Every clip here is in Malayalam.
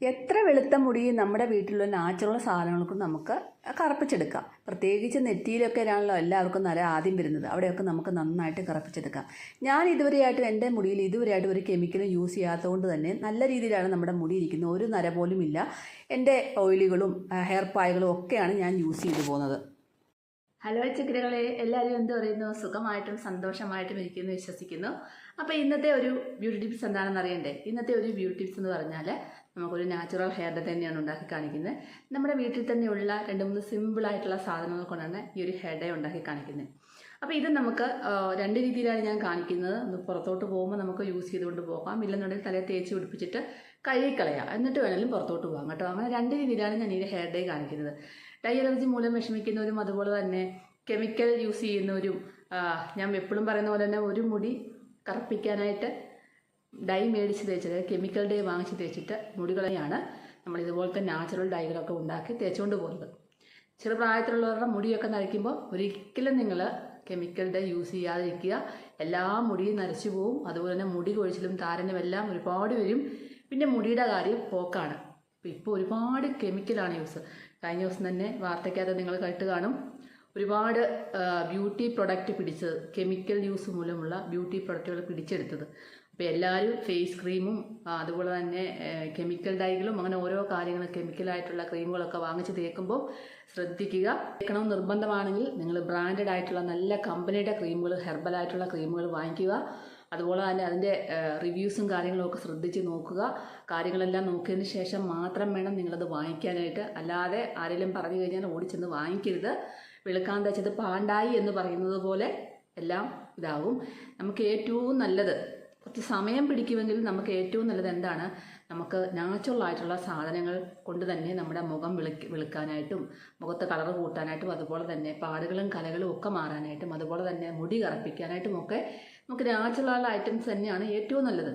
എത്ര വെളുത്ത മുടി നമ്മുടെ വീട്ടിലുള്ള നാച്ചുറൽ സാധനങ്ങൾക്കും നമുക്ക് കറുപ്പിച്ചെടുക്കാം. പ്രത്യേകിച്ച് നെറ്റിയിലൊക്കെ ആണല്ലോ എല്ലാവർക്കും നര ആദ്യം വരുന്നത്. അവിടെയൊക്കെ നമുക്ക് നന്നായിട്ട് കറുപ്പിച്ചെടുക്കാം. ഞാൻ ഇതുവരെയായിട്ട് എൻ്റെ മുടിയിൽ ഇതുവരെയായിട്ട് ഒരു കെമിക്കലും യൂസ് ചെയ്യാത്തതുകൊണ്ട് തന്നെ നല്ല രീതിയിലാണ് നമ്മുടെ മുടി ഇരിക്കുന്നത്. ഒരു നര പോലും ഇല്ല. എൻ്റെ ഓയിലുകളും ഹെയർ പായ്കളും ഒക്കെയാണ് ഞാൻ യൂസ് ചെയ്തു പോകുന്നത്. ഹലോ ചിക്കനുകളെ, എല്ലാവരും എന്ത് പറയുന്നു? സുഖമായിട്ടും സന്തോഷമായിട്ടും ഇരിക്കുന്നു വിശ്വസിക്കുന്നു. അപ്പോൾ ഇന്നത്തെ ഒരു ബ്യൂട്ടി ടിപ്സ് എന്താണെന്ന് അറിയണ്ടേ? ഇന്നത്തെ ഒരു ബ്യൂട്ടി ടിപ്സ് എന്ന് പറഞ്ഞാൽ നമുക്കൊരു നാച്ചുറൽ ഹെയർ ഡേ തന്നെയാണ് ഉണ്ടാക്കി കാണിക്കുന്നത്. നമ്മുടെ വീട്ടിൽ തന്നെയുള്ള 2-3 സിമ്പിളായിട്ടുള്ള സാധനങ്ങൾ കൊണ്ടാണ് ഈ ഒരു ഹെയർ ഡേ ഉണ്ടാക്കി കാണിക്കുന്നത്. അപ്പോൾ ഇത് നമുക്ക് 2 രീതിയിലാണ് ഞാൻ കാണിക്കുന്നത്. പുറത്തോട്ട് പോകുമ്പോൾ നമുക്ക് യൂസ് ചെയ്തുകൊണ്ട് പോകാം, ഇല്ലെന്നുണ്ടെങ്കിൽ തലയിൽ തേച്ച് പിടിപ്പിച്ചിട്ട് കഴുകിക്കളയാം, എന്നിട്ട് വേണമെങ്കിലും പുറത്തോട്ട് പോകാം കേട്ടോ. അങ്ങനെ 2 രീതിയിലാണ് ഞാൻ ഈ ഹെയർ ഡേ കാണിക്കുന്നത്. ഡൈ അലർജി മൂലം വിഷമിക്കുന്നവരും അതുപോലെ തന്നെ കെമിക്കൽ യൂസ് ചെയ്യുന്നവരും, ഞാൻ എപ്പോഴും പറയുന്ന പോലെ തന്നെ ഒരു മുടി കറുപ്പിക്കാനായിട്ട് ഡൈ മേടിച്ച് തേച്ചത് കെമിക്കൽ ഡൈ വാങ്ങിച്ച് തേച്ചിട്ട് മുടികളെയാണ് നമ്മൾ ഇതുപോലത്തെ നാച്ചുറൽ ഡൈകളൊക്കെ ഉണ്ടാക്കി തേച്ചുകൊണ്ട് പോകുന്നത്. ചെറുപ്രായത്തിലുള്ളവരുടെ മുടിയൊക്കെ നരയ്ക്കുമ്പോൾ ഒരിക്കലും നിങ്ങൾ കെമിക്കൽ ഡൈ യൂസ് ചെയ്യാതിരിക്കുക. എല്ലാ മുടിയും നരച്ചു പോവും. അതുപോലെ തന്നെ മുടി കൊഴിച്ചിലും താരനും എല്ലാം ഒരുപാട് വരും. പിന്നെ മുടിയുടെ കാര്യം പോക്കാണ്. ഇപ്പോൾ ഒരുപാട് കെമിക്കലാണ് യൂസ്. കഴിഞ്ഞ ദിവസം തന്നെ വാർത്തയ്ക്കകത്ത് നിങ്ങൾ കേട്ട് കാണും, ഒരുപാട് ബ്യൂട്ടി പ്രൊഡക്റ്റ് പിടിച്ചത്, കെമിക്കൽ യൂസ് മൂലമുള്ള ബ്യൂട്ടി പ്രൊഡക്റ്റുകൾ പിടിച്ചെടുത്തത്. അപ്പോൾ എല്ലാവരും ഫേസ് ക്രീമും അതുപോലെ തന്നെ കെമിക്കൽ ഡൈകളും അങ്ങനെ ഓരോ കാര്യങ്ങൾ കെമിക്കലായിട്ടുള്ള ക്രീമുകളൊക്കെ വാങ്ങിച്ച് തേക്കുമ്പോൾ ശ്രദ്ധിക്കുക. തേക്കണം നിർബന്ധമാണെങ്കിൽ നിങ്ങൾ ബ്രാൻഡഡ് ആയിട്ടുള്ള നല്ല കമ്പനിയുടെ ക്രീമുകൾ, ഹെർബലായിട്ടുള്ള ക്രീമുകൾ വാങ്ങിക്കുക. അതുപോലെ തന്നെ അതിൻ്റെ റിവ്യൂസും കാര്യങ്ങളും ഒക്കെ ശ്രദ്ധിച്ച് നോക്കുക. കാര്യങ്ങളെല്ലാം നോക്കിയതിന് ശേഷം മാത്രം വേണം നിങ്ങളത് വാങ്ങിക്കാനായിട്ട്. അല്ലാതെ ആരെങ്കിലും പറഞ്ഞു കഴിഞ്ഞാൽ ഓടിച്ചെന്ന് വാങ്ങിക്കരുത്. വെളുക്കാൻ തേച്ചത് പാണ്ടായി എന്ന് പറയുന്നത് പോലെ എല്ലാം ഇതാവും. നമുക്ക് ഏറ്റവും നല്ലത്, കുറച്ച് സമയം പിടിക്കുമെങ്കിലും നമുക്ക് ഏറ്റവും നല്ലത് എന്താണ്? നമുക്ക് നാച്ചുറൽ ആയിട്ടുള്ള സാധനങ്ങൾ കൊണ്ട് തന്നെ നമ്മുടെ മുഖം വെളുക്കാനായിട്ടും മുഖത്ത് കളർ കൂട്ടാനായിട്ടും അതുപോലെ തന്നെ പാടുകളും കലകളും ഒക്കെ മാറാനായിട്ടും അതുപോലെ തന്നെ മുടി കറുപ്പിക്കാനായിട്ടും ഒക്കെ നമുക്ക് നാച്ചുറൽ ഐറ്റംസ് തന്നെയാണ് ഏറ്റവും നല്ലത്.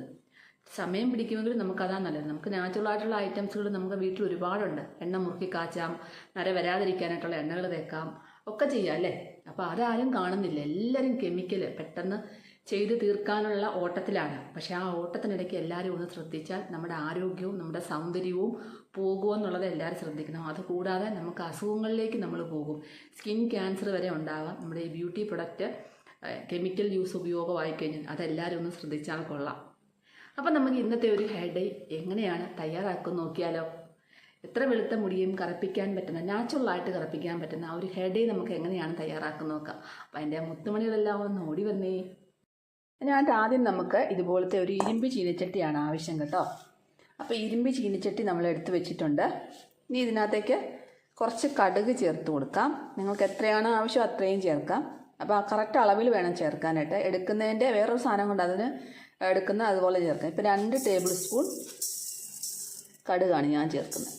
സമയം പിടിക്കുമെങ്കിലും നമുക്കതാണ് നല്ലത്. നമുക്ക് നാച്ചുറൽ ആയിട്ടുള്ള ഐറ്റംസുകൾ നമുക്ക് വീട്ടിൽ ഒരുപാടുണ്ട്. എണ്ണ മുറുക്കി കാച്ചാം, നര വരാതിരിക്കാനായിട്ടുള്ള എണ്ണകൾ തേക്കാം, ഒക്കെ ചെയ്യാം അല്ലേ? അപ്പോൾ അതാരും കാണുന്നില്ല. എല്ലാവരും കെമിക്കൽ പെട്ടെന്ന് ചെയ്ത് തീർക്കാനുള്ള ഓട്ടത്തിലാണ്. പക്ഷേ ആ ഓട്ടത്തിനിടയ്ക്ക് എല്ലാവരും ഒന്ന് ശ്രദ്ധിച്ചാൽ നമ്മുടെ ആരോഗ്യവും നമ്മുടെ സൗന്ദര്യവും പോകുമെന്നുള്ളത് എല്ലാവരും ശ്രദ്ധിക്കണം. അതുകൂടാതെ നമുക്ക് അസുഖങ്ങളിലേക്ക് നമ്മൾ പോകും. സ്കിൻ ക്യാൻസർ വരെ ഉണ്ടാകാം നമ്മുടെ ഈ ബ്യൂട്ടി പ്രൊഡക്റ്റ് കെമിക്കൽ യൂസ് ഉപയോഗമായി കഴിഞ്ഞാൽ. അതെല്ലാവരും ഒന്ന് ശ്രദ്ധിച്ചാൽ കൊള്ളാം. അപ്പം നമുക്ക് ഇന്നത്തെ ഒരു ഹെയർ ഡൈ എങ്ങനെയാണ് തയ്യാറാക്കുന്നത് നോക്കിയാലോ? എത്ര വെളുത്ത മുടിയും കറുപ്പിക്കാൻ പറ്റുന്ന, നാച്ചുറലായിട്ട് കറുപ്പിക്കാൻ പറ്റുന്ന ആ ഒരു ഹെയർ ഡൈ നമുക്ക് എങ്ങനെയാണ് തയ്യാറാക്കുന്നത് നോക്കാം. അപ്പം അതിൻ്റെ മുത്തുമണികളെല്ലാം ഒന്ന് ഓടി വന്നേ. അതിനായിട്ട് ആദ്യം നമുക്ക് ഇതുപോലത്തെ ഒരു ഇരുമ്പ് ചീനച്ചട്ടിയാണ് ആവശ്യം കേട്ടോ. അപ്പോൾ ഇരുമ്പ് ചീനച്ചട്ടി നമ്മൾ എടുത്ത് വെച്ചിട്ടുണ്ട്. ഇനി ഇതിനകത്തേക്ക് കുറച്ച് കടുക് ചേർത്ത് കൊടുക്കാം. നിങ്ങൾക്ക് എത്രയാണോ ആവശ്യം അത്രയും ചേർക്കാം. അപ്പോൾ ആ കറക്റ്റ് അളവിൽ വേണം ചേർക്കാനായിട്ട്. എടുക്കുന്നതിൻ്റെ വേറൊരു സാധനം കൊണ്ട് അതിന് എടുക്കുന്ന അതുപോലെ ചേർക്കാം. ഇപ്പോൾ 2 ടേബിൾ സ്പൂൺ കടുകാണ് ഞാൻ ചേർക്കുന്നത്.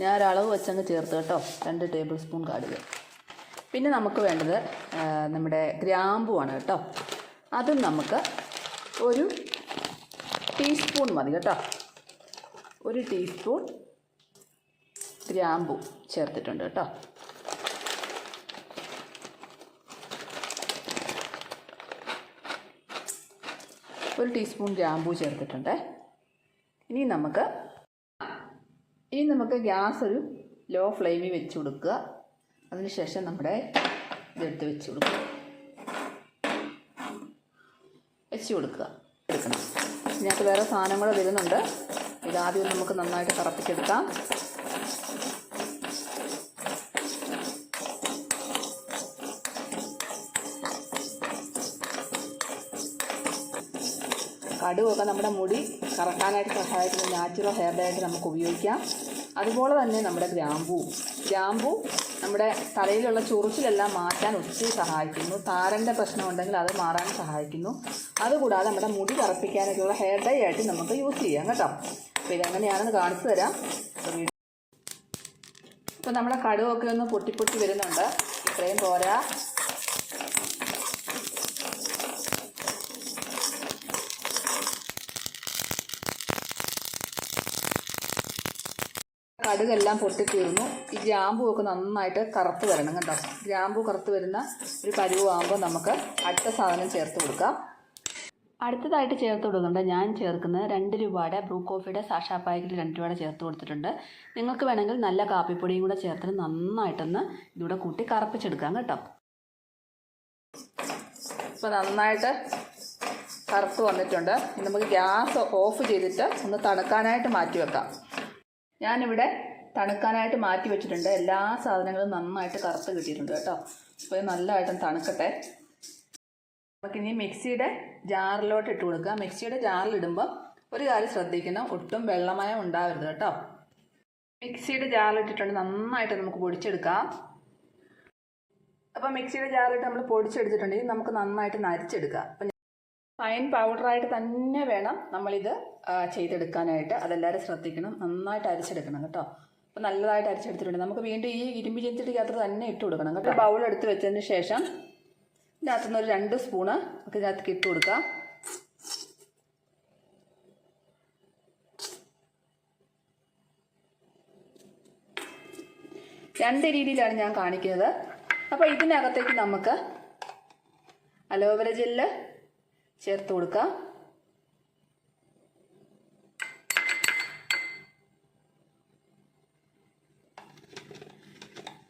ഞാൻ ഒരളവ് വെച്ചങ്ങ് ചേർത്ത് കേട്ടോ, 2 ടേബിൾ സ്പൂൺ കടുക്. പിന്നെ നമുക്ക് വേണ്ടത് നമ്മുടെ ഗ്രാമ്പുവാണ് കേട്ടോ. അതും നമുക്ക് 1 ടീസ്പൂൺ മതി കേട്ടോ. 1 ടീസ്പൂൺ ഗ്രാമ്പു ചേർത്തിട്ടുണ്ട് കേട്ടോ. ഒരു ടീസ്പൂൺ ഗ്രാമ്പൂ ചേർത്തിട്ടുണ്ട്. ഇനി നമുക്ക് ഗ്യാസ് ഒരു ലോ ഫ്ലെയിമിൽ വെച്ച് കൊടുക്കുക. അതിനുശേഷം നമ്മുടെ ഇതെടുത്ത് വെച്ച് കൊടുക്കുക. എടുക്കണം. ഇതിനകത്ത് വേറെ സാധനങ്ങൾ വരുന്നുണ്ട്. ഇതാദ്യം നമുക്ക് നന്നായിട്ട് കറപ്പിച്ചെടുക്കാം. കടുകൊക്കെ നമ്മുടെ മുടി കറക്കാനായിട്ട് സഹായിക്കുന്ന നാച്ചുറൽ ഹെയർ ഡേ ആയിട്ട് നമുക്ക് ഉപയോഗിക്കാം. അതുപോലെ തന്നെ നമ്മുടെ ഗ്രാമ്പൂ നമ്മുടെ തലയിലുള്ള ചൊറിച്ചിലെല്ലാം മാറ്റാൻ ഒത്തിരി സഹായിക്കുന്നു. താരൻ്റെ പ്രശ്നം ഉണ്ടെങ്കിൽ അത് മാറാൻ സഹായിക്കുന്നു. അതുകൂടാതെ നമ്മുടെ മുടി കറുപ്പിക്കാനൊക്കെയുള്ള ഹെയർ ഡൈ ആയിട്ട് നമുക്ക് യൂസ് ചെയ്യാം കേട്ടോ. അപ്പോൾ ഇതെങ്ങനെയാണെന്ന് കാണിച്ചു തരാം. ഇപ്പോൾ നമ്മുടെ കടുകൊക്കെ ഒന്ന് പൊട്ടി വരുന്നുണ്ട്. ഇത്രയും പോരാ. കടുകെല്ലാം പൊട്ടിത്തീർന്നു. ഈ ഗ്രാമ്പൂ ഒക്കെ നന്നായിട്ട് കറുത്ത് വരണം കേട്ടോ. ഗ്രാമ്പൂ കറുത്ത് വരുന്ന ഒരു പരുവാകുമ്പോൾ നമുക്ക് അടുത്ത സാധനം ചേർത്ത് കൊടുക്കാം. അടുത്തതായിട്ട് ചേർത്ത് കൊടുക്കുന്നുണ്ട്. ഞാൻ ചേർക്കുന്നത് 2 രൂപയുടെ ബ്രൂ കോഫിയുടെ സാഷാ പാക്കറ്റിൽ 2 രൂപയുടെ ചേർത്ത് കൊടുത്തിട്ടുണ്ട്. നിങ്ങൾക്ക് വേണമെങ്കിൽ നല്ല കാപ്പിപ്പൊടിയും കൂടെ ചേർത്തിട്ട് നന്നായിട്ടൊന്ന് ഇതിലൂടെ കൂട്ടി കറപ്പിച്ചെടുക്കാം കേട്ടോ. ഇപ്പോൾ നന്നായിട്ട് കറുത്ത് വന്നിട്ടുണ്ട്. ഇനി നമുക്ക് ഗ്യാസ് ഓഫ് ചെയ്തിട്ട് ഒന്ന് തണുക്കാനായിട്ട് മാറ്റി വെക്കാം. ഞാനിവിടെ തണുക്കാനായിട്ട് മാറ്റി വെച്ചിട്ടുണ്ട്. എല്ലാ സാധനങ്ങളും നന്നായിട്ട് കറുത്ത് കിട്ടിയിട്ടുണ്ട് കേട്ടോ. അപ്പോൾ ഇത് നല്ലതായിട്ടും തണുക്കട്ടെ. നമുക്കിനി മിക്സിയുടെ ജാറിലോട്ട് ഇട്ട് കൊടുക്കാം. മിക്സിയുടെ ജാറിലിടുമ്പോൾ ഒരു കാര്യം ശ്രദ്ധിക്കണം, ഒട്ടും വെള്ളമയം ഉണ്ടാവരുത് കേട്ടോ. മിക്സിയുടെ ജാറിലിട്ടിട്ടുണ്ട് നന്നായിട്ട് നമുക്ക് പൊടിച്ചെടുക്കാം. അപ്പോൾ മിക്സിയുടെ ജാറിലിട്ട് നമ്മൾ പൊടിച്ചെടുത്തിട്ടുണ്ടെങ്കിൽ നമുക്ക് നന്നായിട്ട് നരിച്ചെടുക്കാം. അപ്പം ഫൈൻ പൗഡറായിട്ട് തന്നെ വേണം നമ്മളിത് ചെയ്തെടുക്കാനായിട്ട്. അതെല്ലാവരും ശ്രദ്ധിക്കണം, നന്നായിട്ട് അരിച്ചെടുക്കണം കേട്ടോ. അപ്പോൾ നല്ലതായിട്ട് അരിച്ചെടുത്തിട്ടുണ്ട്. നമുക്ക് വീണ്ടും ഈ ഇരുമ്പ് ചീനച്ചട്ടിക്കകത്ത് തന്നെ ഇട്ട് കൊടുക്കണം കേട്ടോ. ബൗൾ എടുത്ത് വെച്ചതിന് ശേഷം ഇതിനകത്തുനിന്ന് ഒരു 2 സ്പൂണ് നമുക്ക് ഇതിനകത്തേക്ക് ഇട്ട് കൊടുക്കാം. രണ്ട് രീതിയിലാണ് ഞാൻ കാണിക്കുന്നത്. അപ്പോൾ ഇതിനകത്തേക്ക് നമുക്ക് അലോവേര ജെല്ല് ചേർത്ത് കൊടുക്കാം.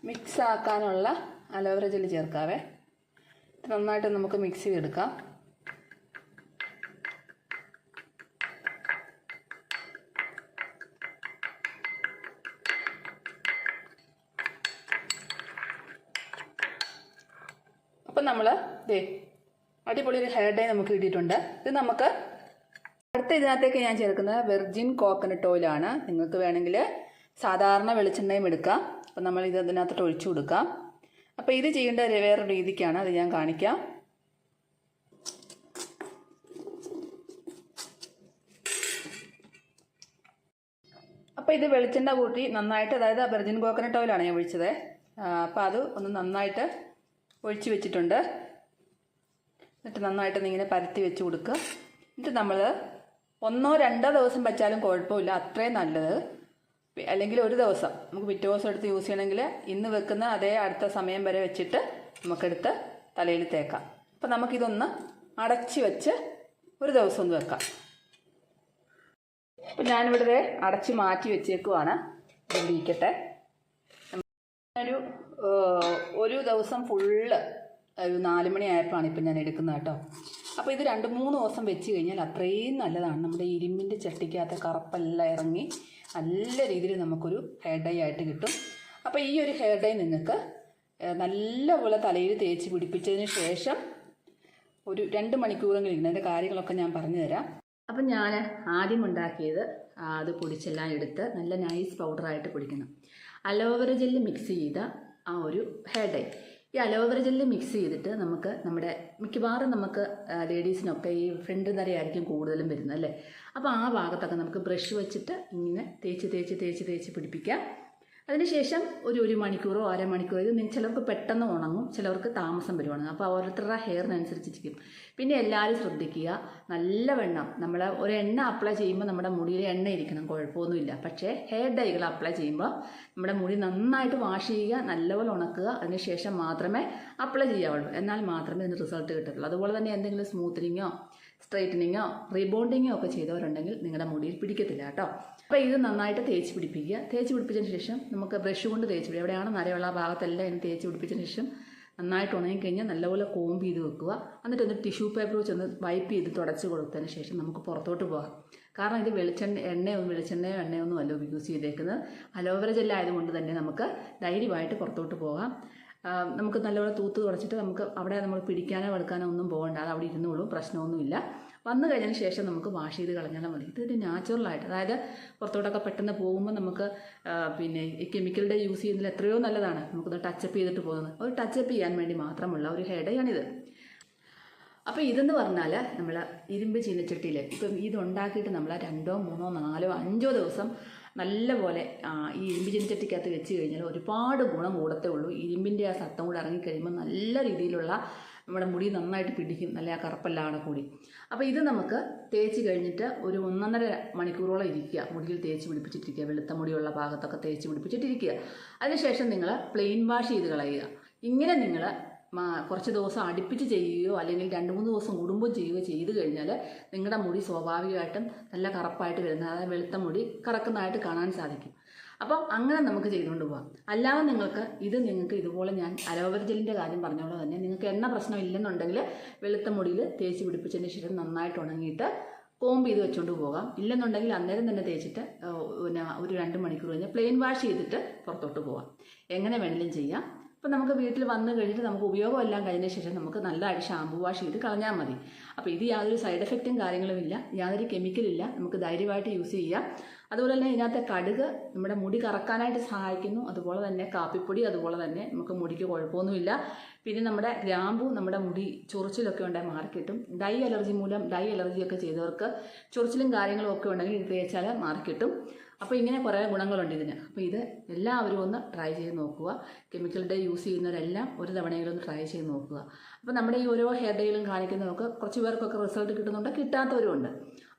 മിക്സ് ആക്കാനുള്ള അലോവേര ജെല്ല് ചേർക്കാവേ. നന്നായിട്ട് നമുക്ക് മിക്സ് ചെയ്തെടുക്കാം. അപ്പം നമ്മൾ അടിപൊളി ഒരു ഹെയർ ഡൈ നമുക്ക് കിട്ടിയിട്ടുണ്ട്. ഇത് നമുക്ക് അടുത്ത ഇതിനകത്തേക്ക് ഞാൻ ചേർക്കുന്നത് വെർജിൻ കോക്കനട്ട് ഓയിലാണ്. നിങ്ങൾക്ക് വേണമെങ്കിൽ സാധാരണ വെളിച്ചെണ്ണയും എടുക്കാം. അപ്പം നമ്മൾ ഇത് അതിനകത്തോട്ട് ഒഴിച്ചു കൊടുക്കാം. അപ്പോൾ ഇത് ചെയ്യേണ്ട വേറെ രീതിക്കാണ്, അത് ഞാൻ കാണിക്കാം. അപ്പോൾ ഇത് വെളിച്ചെണ്ണ കൂട്ടി നന്നായിട്ട്, അതായത് വെർജിൻ കോക്കനട്ട് ഓയിലാണ് ഞാൻ ഒഴിച്ചത്. അപ്പോൾ അത് ഒന്ന് നന്നായിട്ട് ഒഴിച്ച് വെച്ചിട്ടുണ്ട്. എന്നിട്ട് നന്നായിട്ട് ഇങ്ങനെ പരത്തി വെച്ച് കൊടുക്കുക. എന്നിട്ട് നമ്മൾ 1-2 ദിവസം വെച്ചാലും കുഴപ്പമില്ല, അത്രയും നല്ലത്. അല്ലെങ്കിൽ ഒരു ദിവസം നമുക്ക് പിറ്റേ ദിവസം എടുത്ത് യൂസ് ചെയ്യണമെങ്കിൽ ഇന്ന് വെക്കുന്ന അതേ അടുത്ത സമയം വരെ വെച്ചിട്ട് നമുക്കെടുത്ത് തലയിൽ തേക്കാം. അപ്പോൾ നമുക്കിതൊന്ന് അടച്ച് വെച്ച് ഒരു ദിവസം ഒന്ന് വെക്കാം. അപ്പോൾ ഞാനിവിടെ അടച്ച് മാറ്റി വെച്ചേക്കുവാണ്. ഇരിക്കട്ടെ. ഒരു ദിവസം ഫുള്ള് ഒരു 4 മണിയായപ്പോഴാണ് ഇപ്പം ഞാൻ എടുക്കുന്നത് കേട്ടോ. അപ്പോൾ ഇത് 2-3 ദിവസം വെച്ച് കഴിഞ്ഞാൽ അത്രയും നല്ലതാണ്. നമ്മുടെ ഇരുമ്പിൻ്റെ ചട്ടിക്കകത്ത് കറുപ്പെല്ലാം ഇറങ്ങി നല്ല രീതിയിൽ നമുക്കൊരു ഹെയർ ഡൈ ആയിട്ട് കിട്ടും. അപ്പോൾ ഈ ഒരു ഹെയർ ഡൈ നിങ്ങൾക്ക് നല്ലപോലെ തലയിൽ തേച്ച് പിടിപ്പിച്ചതിന് ശേഷം ഒരു 2 മണിക്കൂറെങ്കിലും ഇരിക്കണം. അതിൻ്റെ കാര്യങ്ങളൊക്കെ ഞാൻ പറഞ്ഞു തരാം. അപ്പം ഞാൻ ആദ്യം ഉണ്ടാക്കിയത് അത് പൊടിച്ചെല്ലാം എടുത്ത് നല്ല നൈസ് പൗഡറായിട്ട് പൊടിക്കണം. അലോവേര ജെല്ല് മിക്സ് ചെയ്ത ആ ഒരു ഹെയർ ഡൈ. ഈ അലോവേര ജെല്ല് മിക്സ് ചെയ്തിട്ട് നമുക്ക് നമ്മുടെ മിക്കവാറും നമുക്ക് ലേഡീസിനൊക്കെ ഈ ഫ്രണ്ട് നിറയായിരിക്കും കൂടുതലും വരുന്നത് അല്ലേ. അപ്പോൾ ആ ഭാഗത്തൊക്കെ നമുക്ക് ബ്രഷ് വെച്ചിട്ട് ഇങ്ങനെ തേച്ച് പിടിപ്പിക്കാം. അതിനുശേഷം ഒരു മണിക്കൂറോ അരമണിക്കൂറോ, ഇത് ചിലർക്ക് പെട്ടെന്ന് ഉണങ്ങും, ചിലർക്ക് താമസം വരുവാണ്. അപ്പോൾ ഓരോരുത്തരുടെ ഹെയറിനനുസരിച്ചിരിക്കും. പിന്നെ എല്ലാവരും ശ്രദ്ധിക്കുക, നല്ല വെണ്ണം നമ്മൾ ഒരു എണ്ണ അപ്ലൈ ചെയ്യുമ്പോൾ നമ്മുടെ മുടിയിൽ എണ്ണ ഇരിക്കണം, കുഴപ്പമൊന്നുമില്ല. പക്ഷേ ഹെയർ ഡൈകൾ അപ്ലൈ ചെയ്യുമ്പോൾ നമ്മുടെ മുടി നന്നായിട്ട് വാഷ് ചെയ്യുക, നല്ലപോലെ ഉണക്കുക, അതിനുശേഷം മാത്രമേ അപ്ലൈ ചെയ്യാവുള്ളൂ. എന്നാൽ മാത്രമേ ഇതിന് റിസൾട്ട് കിട്ടത്തുള്ളൂ. അതുപോലെ തന്നെ എന്തെങ്കിലും സ്മൂത്തനിങ്ങോ സ്ട്രൈറ്റനിങ്ങോ റീബോണ്ടിങ്ങോ ഒക്കെ ചെയ്തവരുണ്ടെങ്കിൽ നിങ്ങളുടെ മുടിയിൽ പിടിക്കത്തില്ല കേട്ടോ. അപ്പോൾ ഇത് നന്നായിട്ട് തേച്ച് പിടിപ്പിക്കുക. തേച്ച് പിടിപ്പിച്ചതിന് ശേഷം നമുക്ക് ബ്രഷ് കൊണ്ട് തേച്ച് പിടിക്കുക. എവിടെയാണ് നരയുള്ള ആ ഭാഗത്തെല്ലാം ഇതിന് തേച്ച് പിടിപ്പിച്ചതിന് ശേഷം നന്നായിട്ട് ഉണങ്ങിക്കഴിഞ്ഞാൽ നല്ലപോലെ കോമ്പ് ചെയ്ത് വെക്കുക. എന്നിട്ടൊന്ന് ടിഷ്യൂ പേപ്പർ വെച്ചൊന്ന് വൈപ്പ് ചെയ്ത് തുടച്ച് കൊടുത്തതിന് ശേഷം നമുക്ക് പുറത്തോട്ട് പോകാം. കാരണം ഇത് വെളിച്ചെണ്ണയോ എണ്ണയൊന്നും അല്ല യൂസ് ചെയ്തേക്കുന്നത്. അലോവേര ജെല്ലായതുകൊണ്ട് തന്നെ നമുക്ക് ധൈര്യമായിട്ട് പുറത്തോട്ട് പോകാം. നമുക്ക് നല്ലപോലെ തൂത്ത് തുടച്ചിട്ട് നമുക്ക് അവിടെ നമ്മൾ പിടിക്കാനോ വെളുക്കാനോ ഒന്നും പോകണ്ട, അത് അവിടെ ഇരുന്നോളും, പ്രശ്നമൊന്നുമില്ല. വന്നു കഴിഞ്ഞതിന് ശേഷം നമുക്ക് വാഷ് ചെയ്ത് കളഞ്ഞാൽ മതി. ഇതൊരു നാച്ചുറലായിട്ട്, അതായത് പുറത്തോട്ടൊക്കെ പെട്ടെന്ന് പോകുമ്പോൾ നമുക്ക് പിന്നെ ഈ കെമിക്കലിൻ്റെ യൂസ് ചെയ്യുന്നതിൽ എത്രയോ നല്ലതാണ് നമുക്കത് ടച്ചപ്പ് ചെയ്തിട്ട് പോകുന്നത്. ഒരു ടച്ചപ്പ് ചെയ്യാൻ വേണ്ടി മാത്രമുള്ള ഒരു ഹെയർ ഡൈ ആണിത്. അപ്പോൾ ഇതെന്ന് പറഞ്ഞാൽ നമ്മൾ ഇരുമ്പ് ചീനച്ചട്ടിയിൽ ഇപ്പം ഇതുണ്ടാക്കിയിട്ട് നമ്മൾ 2, 3, 4, 5 ദിവസം നല്ലപോലെ ഈ ഇരുമ്പ് ചീനച്ചട്ടിക്കകത്ത് വെച്ച് കഴിഞ്ഞാൽ ഒരുപാട് ഗുണം കൂടത്തേ ഉള്ളൂ. ഇരുമ്പിൻ്റെ ആ സത്തം കൂടെ ഇറങ്ങിക്കഴിയുമ്പോൾ നല്ല രീതിയിലുള്ള നമ്മുടെ മുടി നന്നായിട്ട് പിടിക്കും, നല്ല ആ കറുപ്പെല്ലാം കൂടി. അപ്പോൾ ഇത് നമുക്ക് തേച്ച് കഴിഞ്ഞിട്ട് ഒരു 1.5 മണിക്കൂറോളം ഇരിക്കുക, മുടിയിൽ തേച്ച് പിടിപ്പിച്ചിട്ടിരിക്കുക, വെളുത്ത മുടിയുള്ള ഭാഗത്തൊക്കെ തേച്ച് പിടിപ്പിച്ചിട്ടിരിക്കുക. അതിനുശേഷം നിങ്ങൾ പ്ലെയിൻ വാഷ് ചെയ്ത് കളയുക. ഇങ്ങനെ നിങ്ങൾ കുറച്ച് ദിവസം അടുപ്പിച്ച് ചെയ്യുകയോ അല്ലെങ്കിൽ 2-3 ദിവസം കൂടുമ്പോൾ ചെയ്യുകയോ ചെയ്ത് കഴിഞ്ഞാൽ നിങ്ങളുടെ മുടി സ്വാഭാവികമായിട്ടും നല്ല കറുപ്പായിട്ട് വരുന്നത്, അതായത് വെളുത്ത മുടി കറക്കുന്നതായിട്ട് കാണാൻ സാധിക്കും. അപ്പം അങ്ങനെ നമുക്ക് ചെയ്തുകൊണ്ട് പോകാം. അല്ലാതെ നിങ്ങൾക്ക് ഇതുപോലെ ഞാൻ അലോവേര ജെല്ലിൻ്റെ കാര്യം പറഞ്ഞോളൂ തന്നെ നിങ്ങൾക്ക് എണ്ണ പ്രശ്നം ഇല്ലെന്നുണ്ടെങ്കിൽ വെളുത്ത മുടിയിൽ തേച്ച് പിടിപ്പിച്ചതിന് ശേഷം നന്നായിട്ട് ഉണങ്ങിയിട്ട് കോമ്പ് ചെയ്ത് വെച്ചുകൊണ്ട് പോകാം. ഇല്ലെന്നുണ്ടെങ്കിൽ അന്നേരം തന്നെ തേച്ചിട്ട് പിന്നെ ഒരു 2 മണിക്കൂർ കഴിഞ്ഞ് പ്ലെയിൻ വാഷ് ചെയ്തിട്ട് പുറത്തോട്ട് പോകാം. എങ്ങനെ വേണമെങ്കിലും ചെയ്യാം. അപ്പോൾ നമുക്ക് വീട്ടിൽ വന്നു കഴിഞ്ഞിട്ട് നമുക്ക് ഉപയോഗമെല്ലാം കഴിഞ്ഞ ശേഷം നമുക്ക് നല്ലതായിട്ട് ഷാമ്പു വാഷ് ചെയ്ത് കളഞ്ഞാൽ മതി. അപ്പോൾ ഇത് യാതൊരു സൈഡ് എഫക്റ്റും കാര്യങ്ങളുമില്ല, യാതൊരു കെമിക്കലില്ല, നമുക്ക് ധൈര്യമായിട്ട് യൂസ് ചെയ്യാം. അതുപോലെ തന്നെ ഇതിനകത്തെ കടുക് നമ്മുടെ മുടി കറക്കാനായിട്ട് സഹായിക്കുന്നു. അതുപോലെ തന്നെ കാപ്പിപ്പൊടി, അതുപോലെ തന്നെ നമുക്ക് മുടിക്ക് കുഴപ്പമൊന്നുമില്ല. പിന്നെ നമ്മുടെ ഗ്രാമ്പു നമ്മുടെ മുടി ചൊറിച്ചിലൊക്കെ ഉണ്ടെങ്കിൽ മാറിക്കിട്ടും. ഡൈ അലർജിയൊക്കെ ചെയ്തവർക്ക് ചൊറിച്ചിലും കാര്യങ്ങളും ഒക്കെ ഉണ്ടെങ്കിൽ ഇത് തേച്ചാൽ മാറിക്കിട്ടും. അപ്പോൾ ഇങ്ങനെ കുറേ ഗുണങ്ങളുണ്ട് ഇതിന്. അപ്പോൾ ഇത് എല്ലാവരും ഒന്ന് ട്രൈ ചെയ്ത് നോക്കുക. കെമിക്കൽ യൂസ് ചെയ്യുന്നവരെല്ലാം ഒരു തവണയെങ്കിലും ഒന്ന് ട്രൈ ചെയ്ത് നോക്കുക. അപ്പോൾ നമ്മുടെ ഈ ഓരോ ഹെയർ ഡേയിലും കാണിക്കുന്നതൊക്കെ കുറച്ച് പേർക്കൊക്കെ റിസൾട്ട് കിട്ടുന്നുണ്ട്, കിട്ടാത്തവരുമുണ്ട്.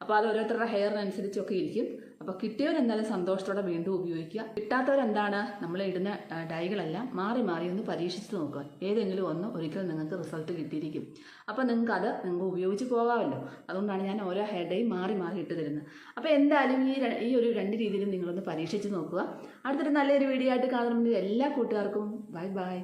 അപ്പോൾ അത് ഓരോരുത്തരുടെ ഹെയറിനനുസരിച്ചൊക്കെ ഇരിക്കും. അപ്പോൾ കിട്ടിയവരെന്തായാലും സന്തോഷത്തോടെ വീണ്ടും ഉപയോഗിക്കുക. കിട്ടാത്തവരെന്താണ്, നമ്മൾ ഇടുന്ന ഡൈകളെല്ലാം മാറി ഒന്ന് പരീക്ഷിച്ച് നോക്കുക. ഏതെങ്കിലും ഒന്ന് ഒരിക്കലും നിങ്ങൾക്ക് റിസൾട്ട് കിട്ടിയിരിക്കും. അപ്പോൾ നിങ്ങൾക്ക് ഉപയോഗിച്ച് പോകാമല്ലോ. അതുകൊണ്ടാണ് ഞാൻ ഓരോ ഹെയർ ഡേയും മാറി ഇട്ട് തരുന്നത്. അപ്പോൾ എന്തായാലും ഈ ഒരു 2 രീതിയിലും നിങ്ങളൊന്ന് പരീക്ഷിച്ച് നോക്കുക. അടുത്തൊരു നല്ലൊരു വീഡിയോ ആയിട്ട് കാണുന്നതിന് എല്ലാ കൂട്ടുകാർക്കും ബൈ.